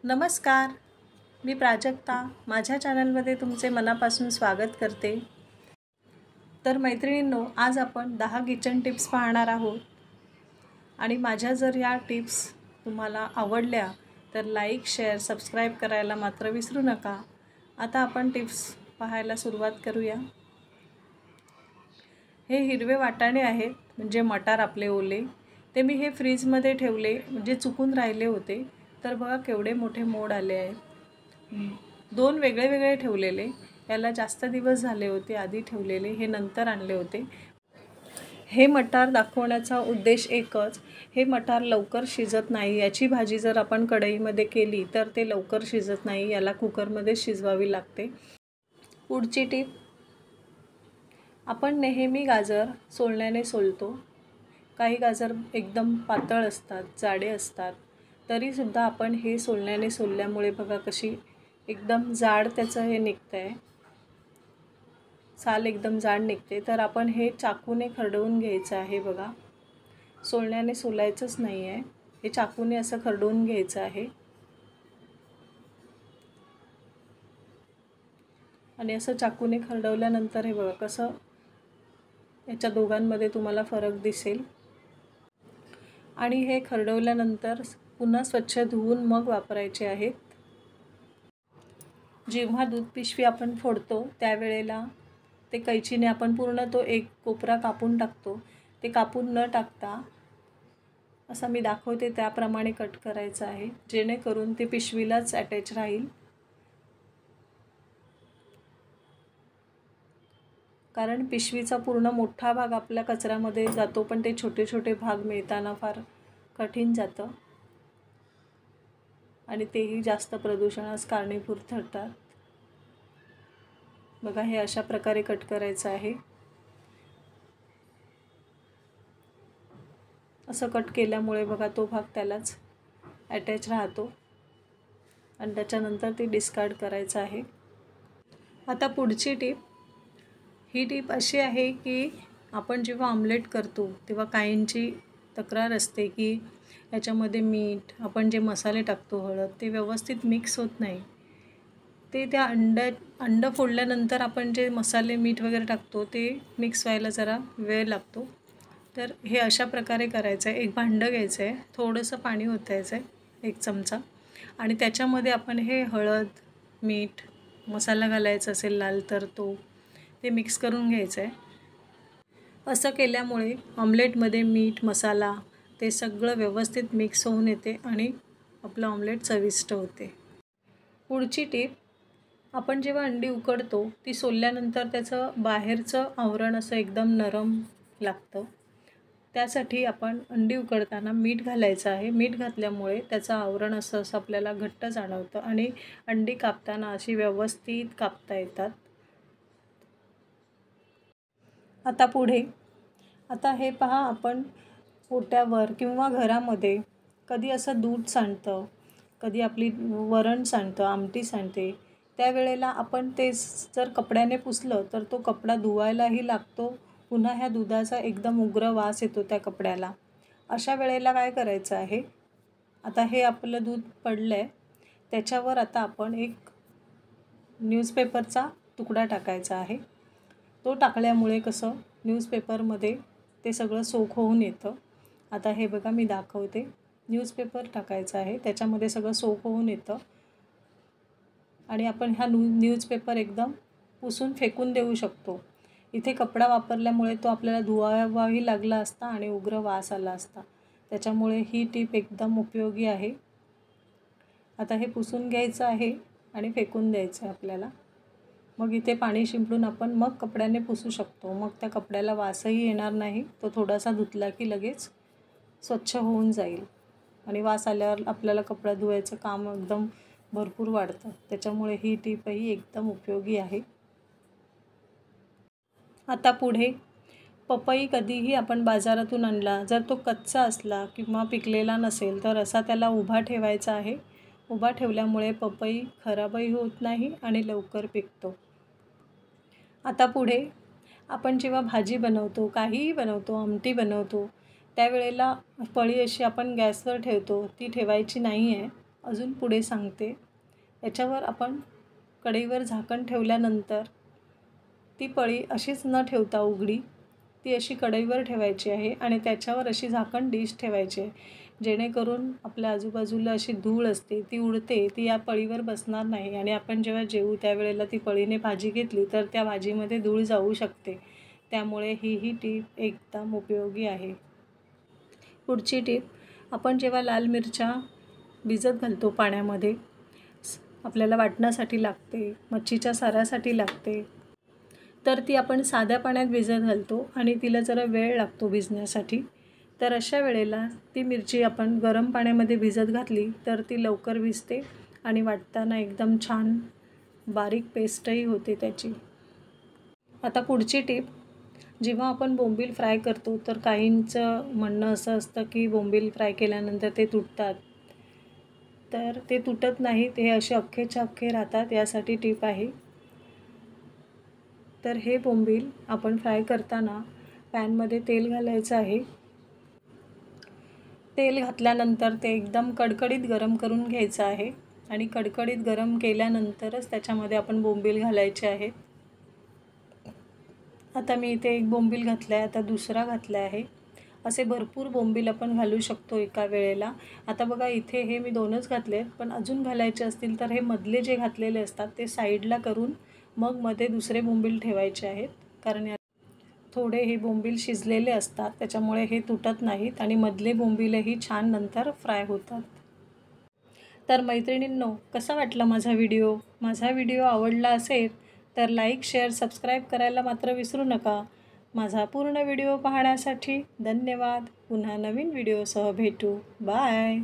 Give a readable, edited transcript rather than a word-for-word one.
नमस्कार. मी प्राजक्ता. माझ्या चॅनलमध्ये तुमचे मनापासून स्वागत करते. तर मैत्रिणींनो, आज आपण 10 किचन टिप्स पाहणार आहोत. आणि माझ्या जर या टिप्स तुम्हाला आवडल्या तर लाईक, शेअर, सबस्क्राईब करायला मात्र विसरू नका. आता आपण टिप्स पाहायला सुरुवात करूया. हे हिरवे वाटाणे आहेत, म्हणजे मटार आपले ओले. ते मी हे फ्रीजमध्ये ठेवले, म्हणजे चुकून राहिले होते. तर बघा केवढे मोठे मोड आले आहेत. 2 वेगळे वेगळे ठेवलेले. याला जास्त दिवस झाले होते आधी ठेवलेले, हे नंतर आणले होते. हे मटार दाखवण्याचा उद्देश एकच, हे मटार लवकर शिजत नाही. याची भाजी जर आपण कढईमध्ये केली तर ते लवकर शिजत नाही, याला कुकरमध्ये शिजवावी लागते. पुढची टीप, आपण नेहमी गाजर सोलण्याने सोलतो. काही गाजर एकदम पातळ असतात, जाडे असतात, तरीसुद्धा आपण हे सोलण्याने सोलल्यामुळे बघा कशी एकदम जाड त्याचं हे निघतं आहे, साल एकदम जाड निघते. तर आपण हे चाकूने खरडवून घ्यायचं आहे. बघा, सोलण्याने सोलायचंच नाही आहे, हे चाकूने असं खरडवून घ्यायचं आहे. आणि असं चाकूने खरडवल्यानंतर हे बघा कसं याच्या दोघांमध्ये तुम्हाला फरक दिसेल. आणि हे खरडवल्यानंतर पुन्हा स्वच्छ धुवून मग वापरायचे आहेत. जेव्हा दूध पिशवी आपण फोडतो त्यावेळेला ते कैचीने आपण पूर्ण तो एक कोपरा कापून टाकतो. ते कापून न टाकता असं मी दाखवते त्याप्रमाणे कट करायचं आहे, जेणेकरून ते पिशवीलाच अटॅच राहील. कारण पिशवीचा पूर्ण मोठा भाग आपल्या कचऱ्यामध्ये जातो, पण ते छोटे छोटे भाग मिळताना फार कठीण जातं आणि तेही जास्त प्रदूषणास कारणीभूत ठरतात. बघा, हे अशा प्रकारे कट करायचं आहे. असं कट केल्यामुळे बघा तो भाग त्यालाच अटॅच राहतो आणि त्याच्यानंतर ते डिस्कार्ड करायचं आहे. आता पुढची टीप, ही टीप अशी आहे की आपण जेव्हा ऑमलेट करतो तेव्हा काहींची तक्रार असते की याच्यामध्ये मीठ, आपण जे मसाले टाकतो, हळद, ते व्यवस्थित मिक्स होत नाही. ते त्या अंड फोडल्यानंतर आपण जे मसाले, मीठ वगैरे टाकतो ते मिक्स व्हायला जरा वेळ लागतो. तर हे अशा प्रकारे करायचं आहे. एक भांडं घ्यायचं आहे, थोडंसं पाणी ओतायचं आहे, 1 चमचा, आणि त्याच्यामध्ये आपण हे हळद, मीठ, मसाला घालायचा असेल लाल तर तो ते मिक्स करून घ्यायचं आहे. असं केल्यामुळे ऑमलेटमध्ये मीठ, मसाला ते सगळं व्यवस्थित मिक्स होऊन येते आणि आपलं ऑमलेट चविष्ट होते. पुढची टीप, आपण जेव्हा अंडी उकडतो ती सोलल्यानंतर त्याचं बाहेरचं आवरण असं एकदम नरम लागतं. त्यासाठी आपण अंडी उकडताना मीठ घालायचं आहे. मीठ घातल्यामुळे त्याचं आवरण असं आपल्याला घट्ट जाणवतं आणि अंडी कापताना अशी व्यवस्थित कापता येतात. आता पुढे, आता हे पहा, आपण ओट्यावर किंवा घरामध्ये कधी असं दूध सांडतं, कधी आपली वरण सांडतं, आमटी सांडते, त्यावेळेला आपण ते जर कपड्याने पुसलं तर तो कपडा धुवायलाही लागतो. पुन्हा ह्या दुधाचा एकदम उग्र वास येतो त्या कपड्याला. अशा वेळेला काय करायचं आहे, आता हे आपलं दूध पडलं आहे, त्याच्यावर आता आपण एक न्यूजपेपरचा तुकडा टाकायचा आहे. तो टाकल्यामुळे कसं न्यूजपेपरमध्ये ते सगळं सोक होऊन येतं. आता हे बघा मी दाखवते. न्यूजपेपर टाकायचा आहे, त्याच्यामध्ये सगळं सोक होऊन येतं आणि आपण हा न्यूजपेपर एकदम पुसून फेकून देऊ शकतो. इथे कपडा वापरल्यामुळे तो आपल्याला धुवावाही लागला असता आणि उग्र वास आला असता. त्याच्यामुळे ही टीप एकदम उपयोगी आहे. आता हे पुसून घ्यायचं आहे आणि फेकून द्यायचं आहे आपल्याला. मग इथे पाणी शिंपडून आपण मग कपड्याने पुसू शकतो. मग त्या कपड्याला वासही येणार नाही. तो थोडासा धुतला की लगेच स्वच्छ होऊन जाईल आणि वास आल्यावर आपल्याला कपडा धुवायचं काम एकदम भरपूर वाढतं. त्याच्यामुळे ही टीपही एकदम उपयोगी आहे. आता पुढे, पपई कधीही आपण बाजारातून आणला, जर तो कच्चा असला किंवा पिकलेला नसेल तर असा त्याला उभा ठेवायचा आहे. उभा ठेवल्यामुळे पपई खराबही होत नाही आणि लवकर पिकतो. आता पुढे, आपण जेव्हा भाजी बनवतो, काहीही बनवतो, आमटी बनवतो, त्यावेळेला पळी अशी आपण गॅसवर ठेवतो, ती ठेवायची नाही आहे. अजून पुढे सांगते। याच्यावर आपण कढईवर झाकण ठेवल्यानंतर ती पळी अशीच न ठेवता उघडी ती अशी कढईवर ठेवायची आहे आणि त्याच्यावर अशी झाकण डिश ठेवायची आहे, जेणेकरून आपल्या आजूबाजूला अशी धूळ असते ती उडते, ती या पळीवर बसणार नाही आणि आपण जेव्हा जेवू त्यावेळेला ती पळीने भाजी घेतली तर त्या भाजीमध्ये धूळ जाऊ शकते। त्यामुळे ही टीप एकदम उपयोगी आहे। पुढची टीप, आपण जेव्हा लाल मिरच्या भिजत घालतो पाण्यामध्ये, आपल्याला वाटण्यासाठी लागते, मच्छीच्या सारासाठी लागते, तर ती आपण साध्या पाण्यात भिजत घालतो आणि तिला जरा वेळ लागतो भिजण्यासाठी। तर अशा वेळेला ती मिरची आपण गरम पाण्यामध्ये भिजत घातली तर ती लवकर भिजते आणि वाटताना एकदम छान बारीक पेस्टही होते त्याची। आता पुढची टीप, जेव्हा आपण बोंबील फ्राय करतो तर काहींचं म्हणणं असं असतं की बोंबील फ्राय केल्यानंतर ते तुटतात, तर ते तुटत नाहीत, हे असे अख्खेच्या अख्खे राहतात, यासाठी टीप आहे। तर हे बोंबील आपण फ्राय करताना पॅनमध्ये तेल घालायचं आहे। तेल घातल्यानंतर ते एकदम कडकडीत गरम करून घ्यायचं आहे आणि कडकडीत गरम केल्यानंतरच त्याच्यामध्ये आपण बोंबील घालायचे आहेत। आता मी इथे एक बोंबील घातला आहे, आता दुसरा घातला आहे। असे भरपूर बोंबील आपण घालू शकतो एका वेळेला। आता बघा इथे हे मी 2च घातले, पण अजून घालायचे असतील तर हे मधले जे घातलेले असतात ते साईडला करून मग मध्ये दुसरे बोंबील ठेवायचे आहेत, कारण थोडे हे बोंबील शिजलेले असतात त्याच्यामुळे हे तुटत नाहीत आणि मधले बोंबीलही छान नंतर फ्राय होतात। तर मैत्रिणींनो, कसा वाटला माझा व्हिडिओ? माझा व्हिडिओ आवडला असेल तर लाईक, शेअर, सबस्क्राईब करायला मात्र विसरू नका। माझा पूर्ण व्हिडिओ पाहण्यासाठी धन्यवाद। पुन्हा नवीन व्हिडिओसह भेटू। बाय।